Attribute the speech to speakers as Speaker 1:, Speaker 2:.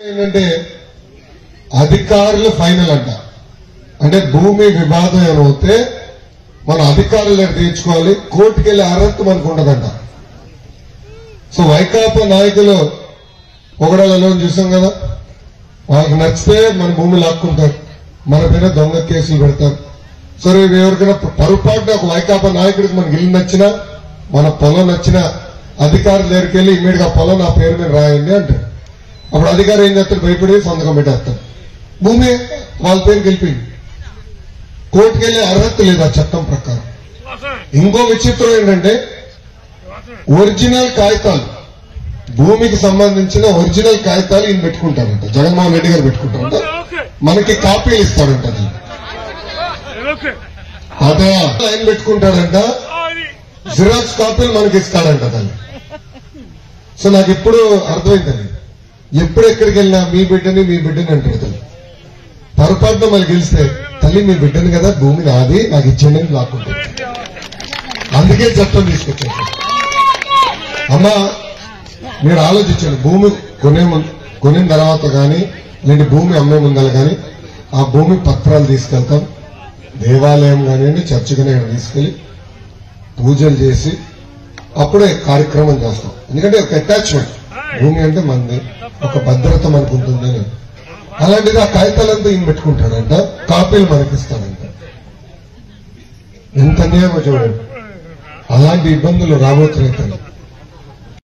Speaker 1: ఏంటంటే అధికారులు ఫైనల్ అంట. అంటే భూమి వివాదం ఏమవుతే మన అధికారులు తీర్చుకోవాలి, కోర్టుకెళ్లే అర్హత మనకు ఉండదంట. సో వైకాపా నాయకులు పొగడాలలో చూసాం కదా, వాళ్ళకి నచ్చితే మన భూమి లాక్కుంటారు, మన పైన దొంగ కేసులు పెడతారు. సరే ఎవరికైనా పొరపాటున ఒక వైకాపా నాయకుడికి మనకి ఇల్లు నచ్చినా, మన పొలం నచ్చినా అధికారుల దగ్గరికి వెళ్ళి ఇమ్మీడియట్ గా పొలం నా పేరు మీద రాయండి అంటారు. అప్పుడు అధికారి ఏం చేస్తారు, భయపడి సంతకం పెట్టేస్తారు. భూమి వాళ్ళ పేరుకి వెళ్ళిపోయింది, కోర్టుకెళ్లే అర్హత లేదు ఆ చట్టం ప్రకారం. ఇంకో విచిత్రం ఏంటంటే ఒరిజినల్ కాగితాలు, భూమికి సంబంధించిన ఒరిజినల్ కాగితాలు ఈయన పెట్టుకుంటారంట, జగన్మోహన్ రెడ్డి గారు పెట్టుకుంటారంట, మనకి కాపీలు ఇస్తాడంట. అదే ఆయన పెట్టుకుంటాడంట, జిరాక్స్ కాపీలు మనకి ఇస్తాడంట తల్లి. సో నాకు ఇప్పుడు అర్థమైందండి, ఎప్పుడు ఎక్కడికి వెళ్ళినా మీ బిడ్డని అంటారు తల్లి. పొరపాటున మళ్ళీ గెలిస్తే తల్లి మీ బిడ్డని కదా, భూమి నాది, నాకు ఇచ్చేయండి అని లాక్కుంటారు. అందుకే చట్టం తీసుకొచ్చారు. అమ్మా మీరు ఆలోచించండి, భూమి కొనిన తర్వాత కానీ లేదంటే భూమి అమ్మే ముందర కానీ ఆ భూమి పత్రాలు తీసుకెళ్తాం, దేవాలయం కానివ్వండి చర్చ్ కానీ తీసుకెళ్లి పూజలు చేసి అప్పుడే కార్యక్రమం చేస్తాం. ఎందుకంటే ఒక అటాచ్మెంట్, భూమి అంటే మంది, ఒక భద్రత మనకు ఉంటుందని. అలాంటిది ఆ కాగితాలంతా ఈయన పెట్టుకుంటాడంట, కాపీలు మనకిస్తాడంట. ఎంత అన్యాయమో చూడండి. అలాంటి ఇబ్బందులు రాబోతున్నాయి.